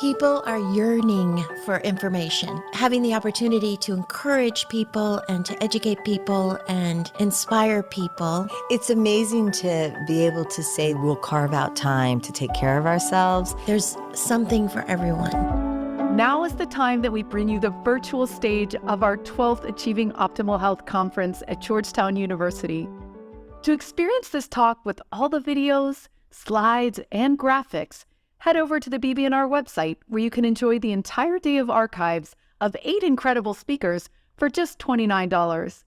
People are yearning for information. Having the opportunity to encourage people and to educate people and inspire people. It's amazing to be able to say we'll carve out time to take care of ourselves. There's something for everyone. Now is the time that we bring you the virtual stage of our 12th Achieving Optimal Health Conference at Georgetown University. To experience this talk with all the videos, slides, and graphics, head over to the BB&R website where you can enjoy the entire day of archives of 8 incredible speakers for just $29.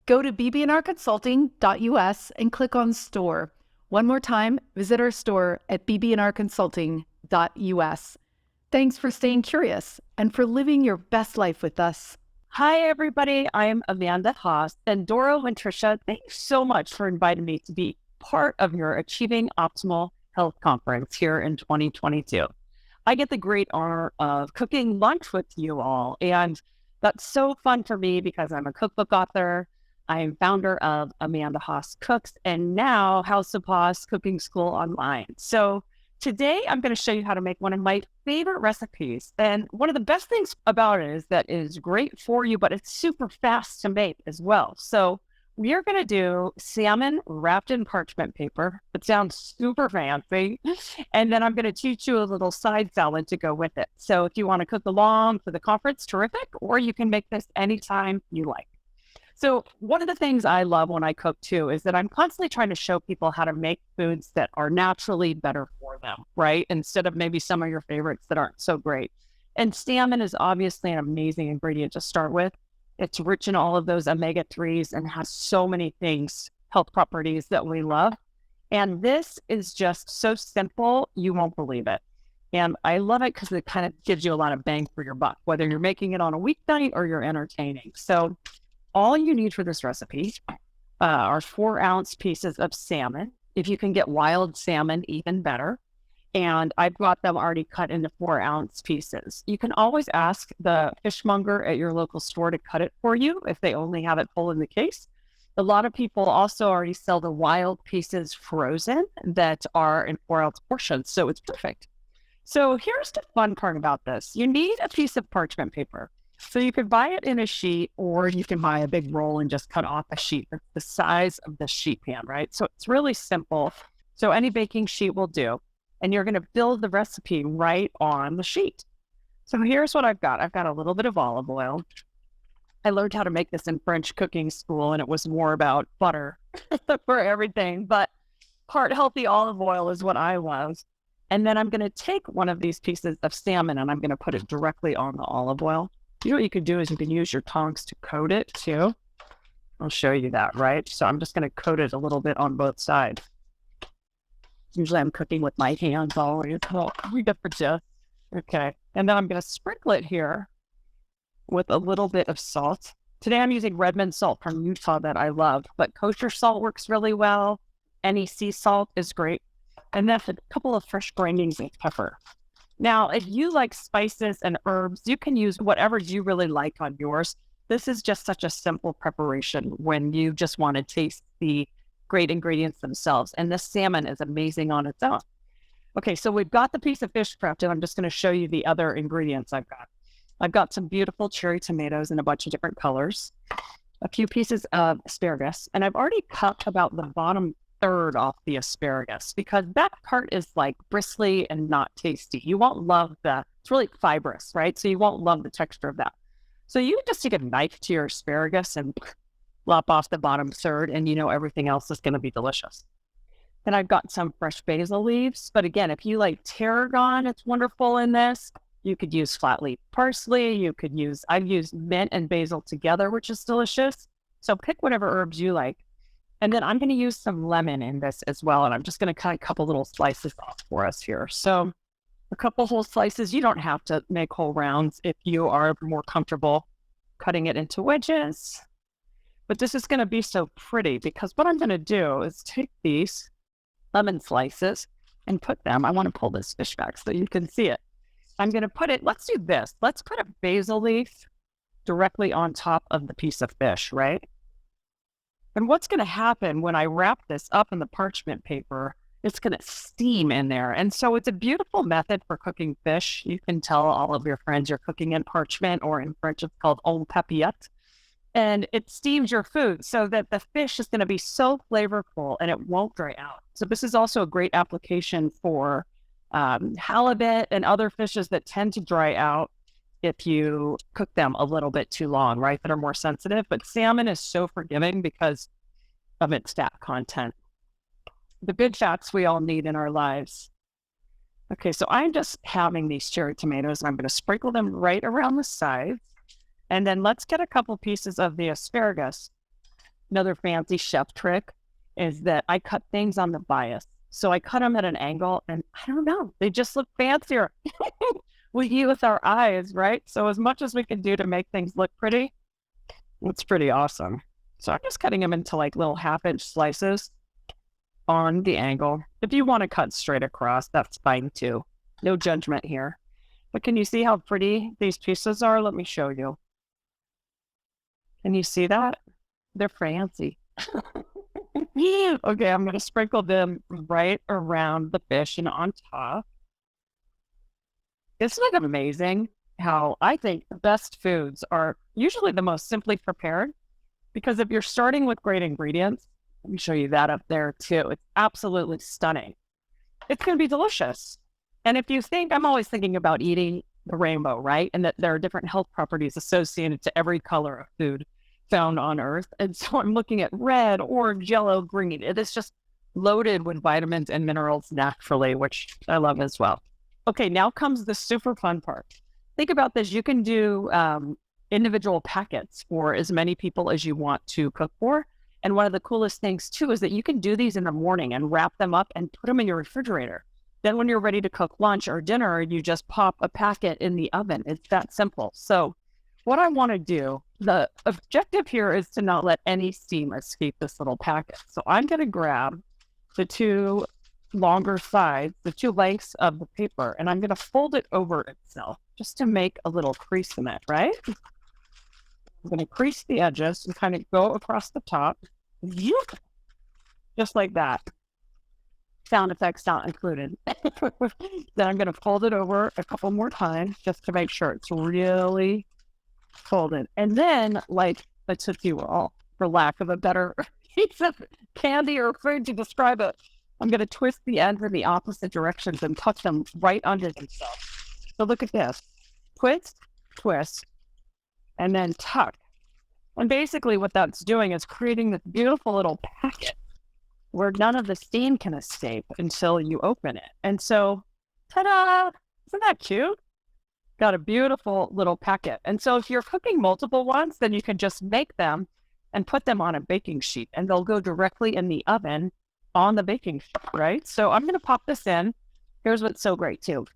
Go to bbnrconsulting.us and click on Store. One more time, visit our store at bbnrconsulting.us. Thanks for staying curious and for living your best life with us. Hi, everybody. I'm Amanda Haas, and Doro and Tricia, thanks so much for inviting me to be part of your Achieving Optimal Health Conference here in 2022. I get the great honor of cooking lunch with you all, and that's so fun for me because I'm a cookbook author. I am founder of Amanda Haas Cooks and now House of Haas Cooking School Online. So today I'm going to show you how to make one of my favorite recipes. And one of the best things about it is that it is great for you, but it's super fast to make as well. So we are going to do salmon wrapped in parchment paper. It sounds super fancy. And then I'm going to teach you a little side salad to go with it. So if you want to cook along for the conference, terrific, or you can make this anytime you like. So one of the things I love when I cook too is that I'm constantly trying to show people how to make foods that are naturally better for them, right? Instead of maybe some of your favorites that aren't so great. And salmon is obviously an amazing ingredient to start with. It's rich in all of those omega-3s and has so many things, health properties that we love. And this is just so simple, you won't believe it. And I love it because it kind of gives you a lot of bang for your buck, whether you're making it on a weeknight or you're entertaining. So all you need for this recipe are 4-ounce pieces of salmon. If you can get wild salmon, even better. And I've got them already cut into 4-ounce pieces. You can always ask the fishmonger at your local store to cut it for you if they only have it full in the case. A lot of people also already sell the wild pieces frozen that are in 4-ounce portions, so it's perfect. So here's the fun part about this. You need a piece of parchment paper. So you can buy it in a sheet, or you can buy a big roll and just cut off a sheet. It's the size of the sheet pan, right? So it's really simple. So any baking sheet will do. And you're going to build the recipe right on the sheet. So here's what I've got. I've got a little bit of olive oil. I learned how to make this in French cooking school, and it was more about butter for everything. But heart healthy olive oil is what I love. And then I'm going to take one of these pieces of salmon and I'm going to put it directly on the olive oil. You know what you can do is you can use your tongs to coat it too. I'll show you that, right? So I'm just going to coat it a little bit on both sides. Usually I'm cooking with my hands always. Oh, we get for just. Okay. And then I'm going to sprinkle it here with a little bit of salt. Today I'm using Redmond salt from Utah that I love, but kosher salt works really well. Any sea salt is great. And then a couple of fresh grindings of pepper. Now, if you like spices and herbs, you can use whatever you really like on yours. This is just such a simple preparation when you just want to taste the great ingredients themselves. And this salmon is amazing on its own. Okay, so we've got the piece of fish prepped, and I'm just going to show you the other ingredients I've got. I've got some beautiful cherry tomatoes in a bunch of different colors, a few pieces of asparagus, and I've already cut about the bottom third off the asparagus because that part is like bristly and not tasty. You won't love it's really fibrous, right? So you won't love the texture of that. So you just take a knife to your asparagus and lop off the bottom third, and you know everything else is going to be delicious. Then I've got some fresh basil leaves. But again, if you like tarragon, it's wonderful in this. You could use flat leaf parsley. I've used mint and basil together, which is delicious. So pick whatever herbs you like. And then I'm going to use some lemon in this as well. And I'm just going to cut a couple little slices off for us here. So a couple whole slices. You don't have to make whole rounds if you are more comfortable cutting it into wedges. But this is going to be so pretty because what I'm going to do is take these lemon slices and put them, I want to pull this fish back so you can see it. I'm going to put it, let's do this. Let's put a basil leaf directly on top of the piece of fish, right? And what's going to happen when I wrap this up in the parchment paper It's going to steam in there. And so it's a beautiful method for cooking fish. You can tell all of your friends you're cooking in parchment, or in French, it's called en papillote. And it steams your food so that the fish is going to be so flavorful and it won't dry out. So this is also a great application for halibut and other fishes that tend to dry out if you cook them a little bit too long, right? That are more sensitive. But salmon is so forgiving because of its fat content. The good fats we all need in our lives. Okay, so I'm just having these cherry tomatoes, and I'm going to sprinkle them right around the sides. And then let's get a couple pieces of the asparagus. Another fancy chef trick is that I cut things on the bias. So I cut them at an angle, and I don't know, they just look fancier. We eat with our eyes, right? So as much as we can do to make things look pretty, it's pretty awesome. So I'm just cutting them into like little 1/2-inch slices on the angle. If you want to cut straight across, that's fine too. No judgment here. But can you see how pretty these pieces are? Let me show you. Can you see that? They're fancy. Okay, I'm going to sprinkle them right around the fish and on top. Isn't it amazing how I think the best foods are usually the most simply prepared? Because if you're starting with great ingredients, let me show you that up there too. It's absolutely stunning. It's going to be delicious. And if you think, I'm always thinking about eating the rainbow, right? And that there are different health properties associated to every color of food found on Earth. And so I'm looking at red, orange, yellow, green. It is just loaded with vitamins and minerals naturally, which I love as well. Okay, now comes the super fun part. Think about this. You can do individual packets for as many people as you want to cook for. And one of the coolest things too is that you can do these in the morning and wrap them up and put them in your refrigerator. Then when you're ready to cook lunch or dinner, you just pop a packet in the oven. It's that simple. So what I want to do, the objective here is to not let any steam escape this little packet. So I'm going to grab the two longer sides, the two lengths of the paper, and I'm going to fold it over itself just to make a little crease in it, right? I'm going to crease the edges and kind of go across the top, just like that. Sound effects not included. Then I'm going to fold it over a couple more times just to make sure it's really folded. And then, like a Tootsie Roll, for lack of a better piece of candy or food to describe it, I'm going to twist the ends in the opposite directions and tuck them right under themselves. So look at this. Twist, twist, and then tuck. And basically what that's doing is creating this beautiful little packet where none of the steam can escape until you open it. And so, ta-da! Isn't that cute? Got a beautiful little packet. And so if you're cooking multiple ones, then you can just make them and put them on a baking sheet, and they'll go directly in the oven on the baking sheet, right? So I'm going to pop this in. Here's what's so great too.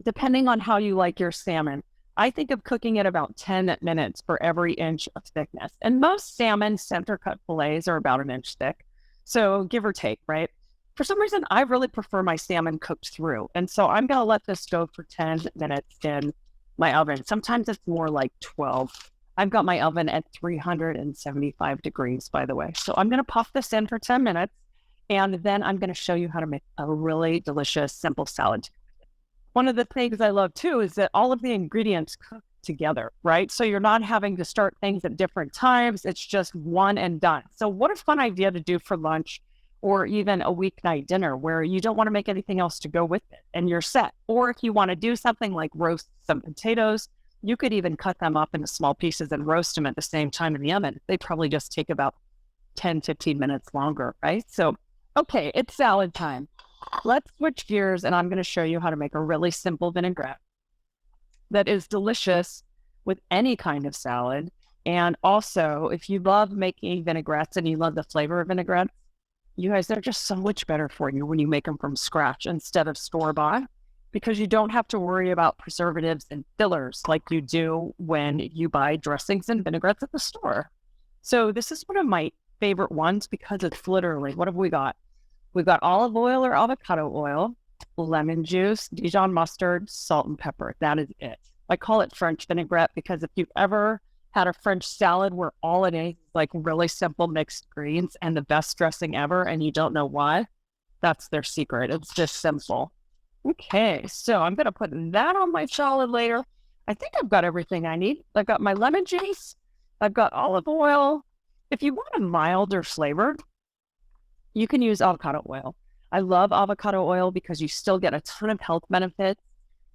Depending on how you like your salmon, I think of cooking it about 10 minutes for every inch of thickness. And most salmon center cut fillets are about an inch thick. So give or take, right? For some reason, I really prefer my salmon cooked through. And so I'm going to let this go for 10 minutes in my oven. Sometimes it's more like 12. I've got my oven at 375 degrees, by the way. So I'm going to pop this in for 10 minutes. And then I'm going to show you how to make a really delicious, simple salad. One of the things I love too is that all of the ingredients cook together, right? So you're not having to start things at different times. It's just one and done. So what a fun idea to do for lunch or even a weeknight dinner where you don't want to make anything else to go with it and you're set. Or if you want to do something like roast some potatoes, you could even cut them up into small pieces and roast them at the same time in the oven. They probably just take about 10, 15 minutes longer, right? So, okay, it's salad time. Let's switch gears and I'm going to show you how to make a really simple vinaigrette that is delicious with any kind of salad. And also, if you love making vinaigrettes and you love the flavor of vinaigrettes, you guys, they're just so much better for you when you make them from scratch instead of store-bought, because you don't have to worry about preservatives and fillers like you do when you buy dressings and vinaigrettes at the store. So this is one of my favorite ones because it's literally, what have we got? We've got olive oil or avocado oil, lemon juice, Dijon mustard, salt, and pepper. That is it. I call it French vinaigrette because if you've ever had a French salad where all it is like really simple mixed greens and the best dressing ever, and you don't know why, That's their secret. It's just simple. Okay, so I'm going to put that on my salad later. I think I've got everything I need. I've got my lemon juice. I've got olive oil. If you want a milder flavor, you can use avocado oil. I love avocado oil because you still get a ton of health benefits.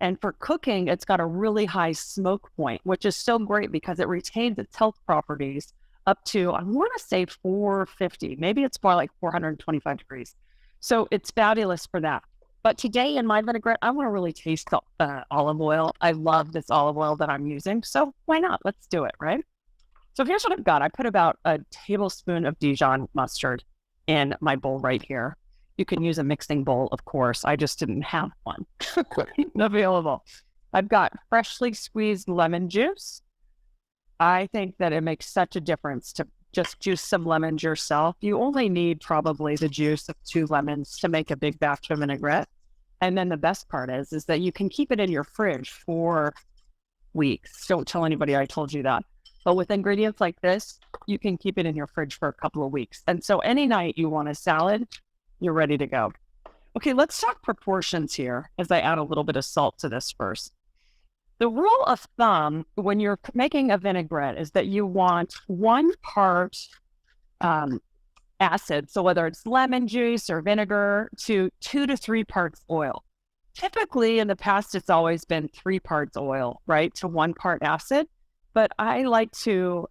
And for cooking, it's got a really high smoke point, which is so great because it retains its health properties up to, I want to say 450. Maybe it's more like 425 degrees. So it's fabulous for that. But today in my vinaigrette, I want to really taste the olive oil. I love this olive oil that I'm using. So why not? Let's do it, right? So here's what I've got. I put about a tablespoon of Dijon mustard in my bowl right here. You can use a mixing bowl, of course. I just didn't have one available. I've got freshly squeezed lemon juice. I think that it makes such a difference to just juice some lemons yourself. You only need probably the juice of 2 lemons to make a big batch of vinaigrette. And then the best part is that you can keep it in your fridge for weeks. Don't tell anybody I told you that. But with ingredients like this, you can keep it in your fridge for a couple of weeks. And so any night you want a salad, you're ready to go. Okay, let's talk proportions here as I add a little bit of salt to this first. The rule of thumb when you're making a vinaigrette is that you want 1 part acid, so whether it's lemon juice or vinegar, to 2 to 3 parts oil. Typically in the past, it's always been 3 parts oil, right, to 1 part acid. But I like to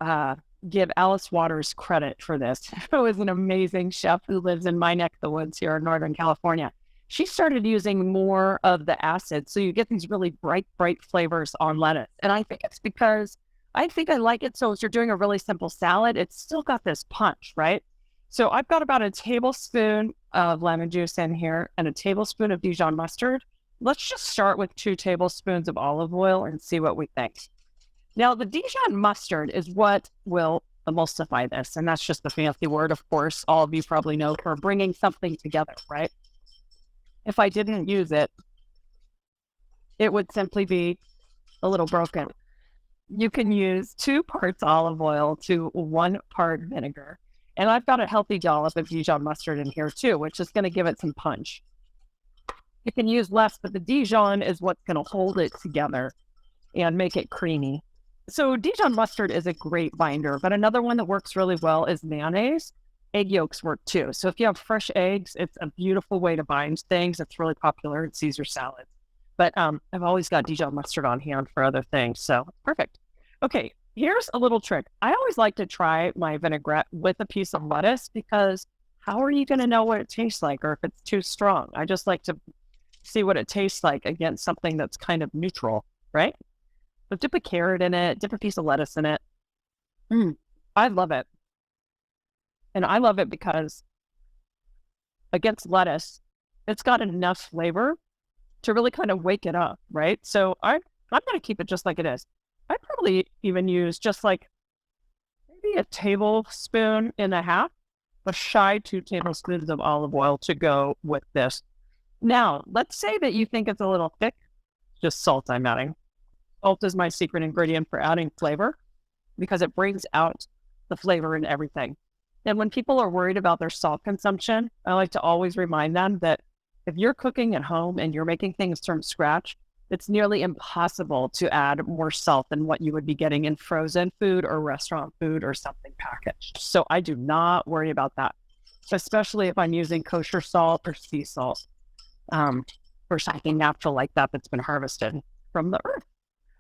give Alice Waters credit for this, who is an amazing chef who lives in my neck of the woods here in Northern California. She started using more of the acid, so you get these really bright flavors on lettuce. And I think it's because I like it. So if you're doing a really simple salad, it's still got this punch, right? So I've got about a tablespoon of lemon juice in here and a tablespoon of Dijon mustard. Let's just start with 2 tablespoons of olive oil and see what we think. Now, the Dijon mustard is what will emulsify this. And that's just the fancy word, of course, all of you probably know, for bringing something together, right? If I didn't use it, it would simply be a little broken. You can use 2 parts olive oil to 1 part vinegar. And I've got a healthy dollop of Dijon mustard in here too, which is going to give it some punch. You can use less, but the Dijon is what's going to hold it together and make it creamy. So Dijon mustard is a great binder, but another one that works really well is mayonnaise. Egg yolks work too. So if you have fresh eggs, it's a beautiful way to bind things. It's really popular in Caesar salads. But I've always got Dijon mustard on hand for other things. So perfect. Okay, here's a little trick. I always like to try my vinaigrette with a piece of lettuce because how are you going to know what it tastes like or if it's too strong? I just like to see what it tastes like against something that's kind of neutral, right? So dip a carrot in it, dip a piece of lettuce in it. I love it. And I love it because against lettuce, it's got enough flavor to really kind of wake it up, right? So I'm going to keep it just like it is. I'd probably even use just like maybe a tablespoon and a half, a shy 2 tablespoons of olive oil to go with this. Now, let's say that you think it's a little thick, just salt I'm adding. Salt is my secret ingredient for adding flavor because it brings out the flavor in everything. And when people are worried about their salt consumption, I like to always remind them that if you're cooking at home and you're making things from scratch, it's nearly impossible to add more salt than what you would be getting in frozen food or restaurant food or something packaged. So I do not worry about that, especially if I'm using kosher salt or sea salt or something natural like that that's been harvested from the earth.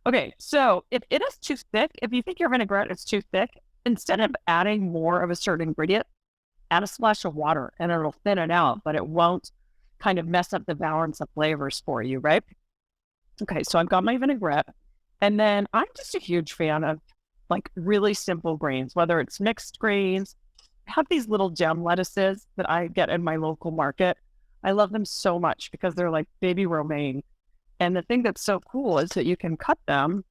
Okay, so if it is too thick, if you think your vinaigrette is too thick, instead of adding more of a certain ingredient, add a splash of water and it'll thin it out, but it won't kind of mess up the balance of flavors for you, right? Okay, so I've got my vinaigrette, and then I'm just a huge fan of like really simple greens, whether it's mixed greens. I have these little gem lettuces that I get in my local market. I love them so much because they're like baby romaine. And the thing that's so cool is that you can cut them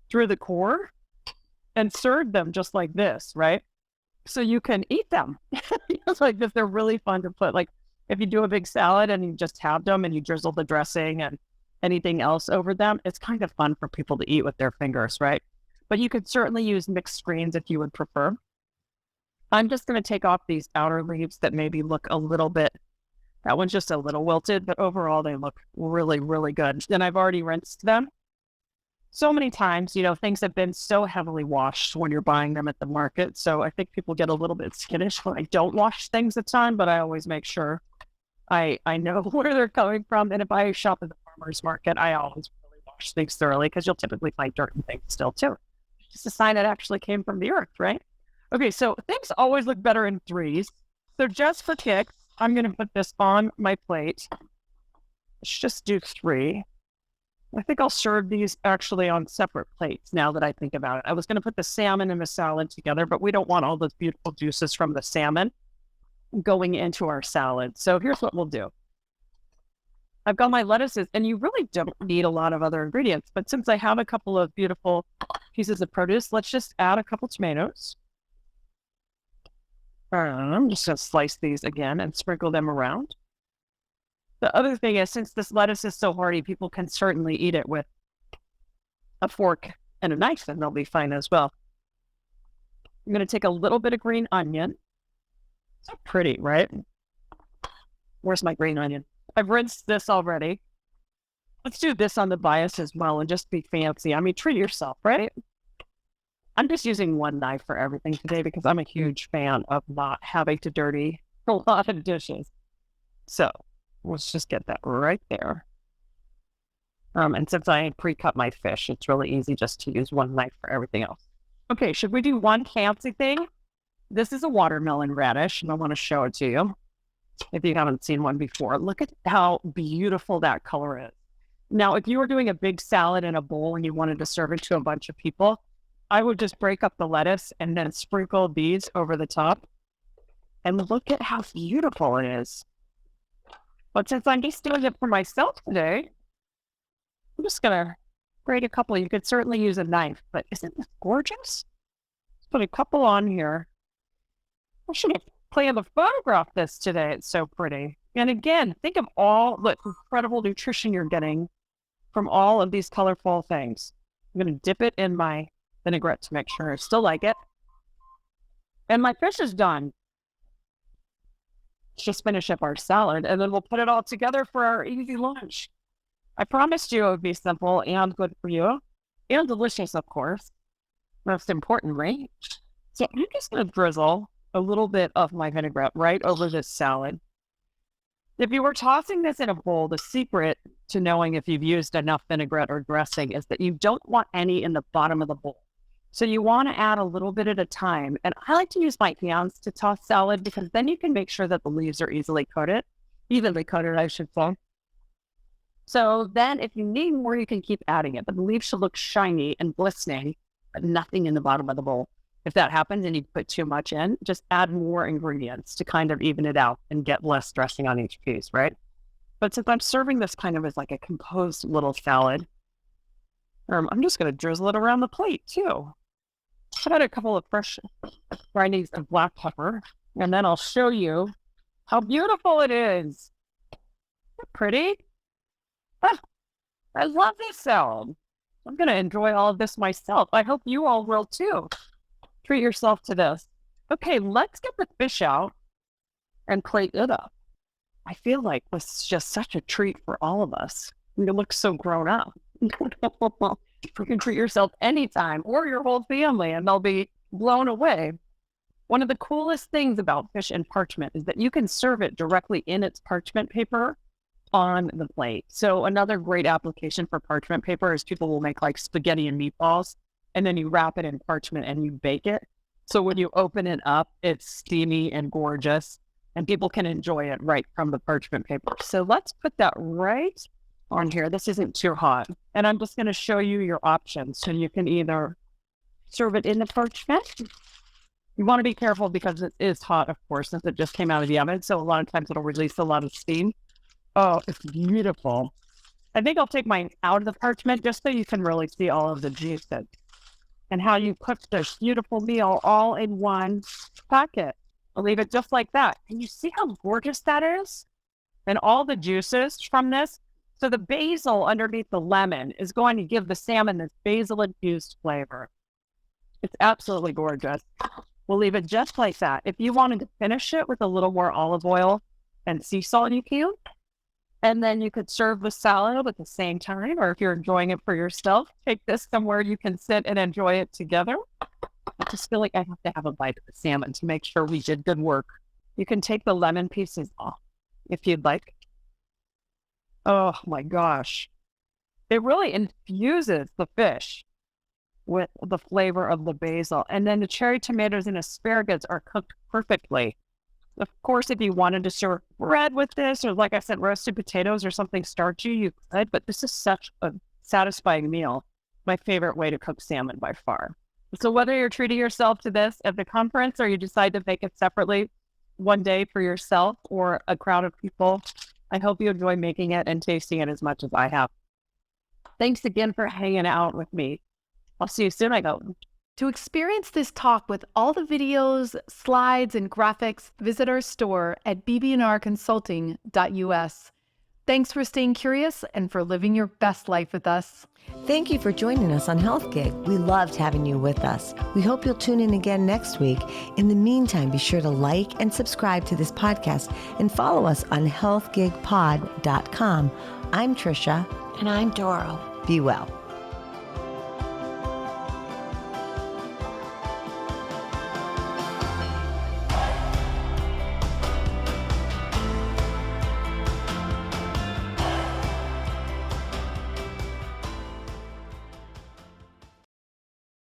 through the core and serve them just like this, right? So you can eat them. It's like this. They're really fun to put, like if you do a big salad and you just have them and you drizzle the dressing and anything else over them, it's kind of fun for people to eat with their fingers, right? But you could certainly use mixed greens if you would prefer. I'm just going to take off these outer leaves that maybe look a little bit That one's just a little wilted, but overall they look really, really good. And I've already rinsed them so many times. Things have been so heavily washed when you're buying them at the market. So I think people get a little bit skittish when I don't wash things a ton, but I always make sure I know where they're coming from. And if I shop at the farmer's market, I always really wash things thoroughly, because you'll typically find dirt and things still too. Just a sign it actually came from the earth, right? Okay, so things always look better in threes. So just for kicks, I'm going to put this on my plate. Let's just do 3. I think I'll serve these actually on separate plates now that I think about it. I was going to put the salmon and the salad together, but we don't want all those beautiful juices from the salmon going into our salad. So here's what we'll do. I've got my lettuces, and you really don't need a lot of other ingredients, but since I have a couple of beautiful pieces of produce, let's just add a couple tomatoes. I'm just going to slice these again and sprinkle them around. The other thing is, since this lettuce is so hearty, people can certainly eat it with a fork and a knife, and they'll be fine as well. I'm going to take a little bit of green onion. So pretty, right? Where's my green onion? I've rinsed this already. Let's do this on the bias as well and just be fancy. I mean, treat yourself, right? I'm just using one knife for everything today because I'm a huge fan of not having to dirty a lot of dishes. So let's just get that right there. And since I pre-cut my fish, it's really easy just to use one knife for everything else. Okay, should we do one fancy thing? This is a watermelon radish, and I want to show it to you if you haven't seen one before. Look at how beautiful that color is. Now, if you were doing a big salad in a bowl and you wanted to serve it to a bunch of people, I would just break up the lettuce and then sprinkle these over the top. And look at how beautiful it is. But since I'm just doing it for myself today, I'm just going to grate a couple. You could certainly use a knife, but isn't this gorgeous? Let's put a couple on here. I should have planned to photograph this today. It's so pretty. And again, think of all the incredible nutrition you're getting from all of these colorful things. I'm going to dip it in my vinaigrette to make sure I still like it. And my fish is done. Let's just finish up our salad, and then we'll put it all together for our easy lunch. I promised you it would be simple and good for you, and delicious, of course. Most importantly. So I'm just going to drizzle a little bit of my vinaigrette right over this salad. If you were tossing this in a bowl, the secret to knowing if you've used enough vinaigrette or dressing is that you don't want any in the bottom of the bowl. So you want to add a little bit at a time. And I like to use my hands to toss salad because then you can make sure that the leaves are evenly coated, I should say. So then if you need more, you can keep adding it. But the leaves should look shiny and glistening, but nothing in the bottom of the bowl. If that happens and you put too much in, just add more ingredients to kind of even it out and get less dressing on each piece, right? But since I'm serving this kind of as like a composed little salad, I'm just going to drizzle it around the plate too. I've had a couple of fresh grindings of black pepper, and then I'll show you how beautiful it is. Isn't it pretty? Ah, I love this salad. I'm going to enjoy all of this myself. I hope you all will too. Treat yourself to this. Okay, let's get the fish out and plate it up. I feel like this is just such a treat for all of us. You look so grown up. You can treat yourself anytime or your whole family, and they'll be blown away. One of the coolest things about fish and parchment is that you can serve it directly in its parchment paper on the plate. So another great application for parchment paper is people will make like spaghetti and meatballs, and then you wrap it in parchment and you bake it. So when you open it up, it's steamy and gorgeous, and people can enjoy it right from the parchment paper. So let's put that right on here. This isn't too hot. And I'm just going to show you your options. So you can either serve it in the parchment. You want to be careful because it is hot, of course, since it just came out of the oven. So a lot of times it'll release a lot of steam. Oh, it's beautiful. I think I'll take mine out of the parchment just so you can really see all of the juices and how you cook this beautiful meal all in one packet. I'll leave it just like that. And you see how gorgeous that is? And all the juices from this. So the basil underneath the lemon is going to give the salmon this basil-infused flavor. It's absolutely gorgeous. We'll leave it just like that. If you wanted to finish it with a little more olive oil, and sea salt you can. And then you could serve the salad at the same time, or if you're enjoying it for yourself, take this somewhere you can sit and enjoy it together. I just feel like I have to have a bite of the salmon to make sure we did good work. You can take the lemon pieces off if you'd like. Oh my gosh. It really infuses the fish with the flavor of the basil. And then the cherry tomatoes and asparagus are cooked perfectly. Of course, if you wanted to serve bread with this, or like I said, roasted potatoes or something starchy, you could, but this is such a satisfying meal. My favorite way to cook salmon by far. So whether you're treating yourself to this at the conference or you decide to make it separately one day for yourself or a crowd of people, I hope you enjoy making it and tasting it as much as I have. Thanks again for hanging out with me. I'll see you soon, I hope. To experience this talk with all the videos, slides, and graphics, visit our store at bbnrconsulting.us. Thanks for staying curious and for living your best life with us. Thank you for joining us on Health Gig. We loved having you with us. We hope you'll tune in again next week. In the meantime, be sure to like and subscribe to this podcast and follow us on healthgigpod.com. I'm Tricia. And I'm Doro. Be well.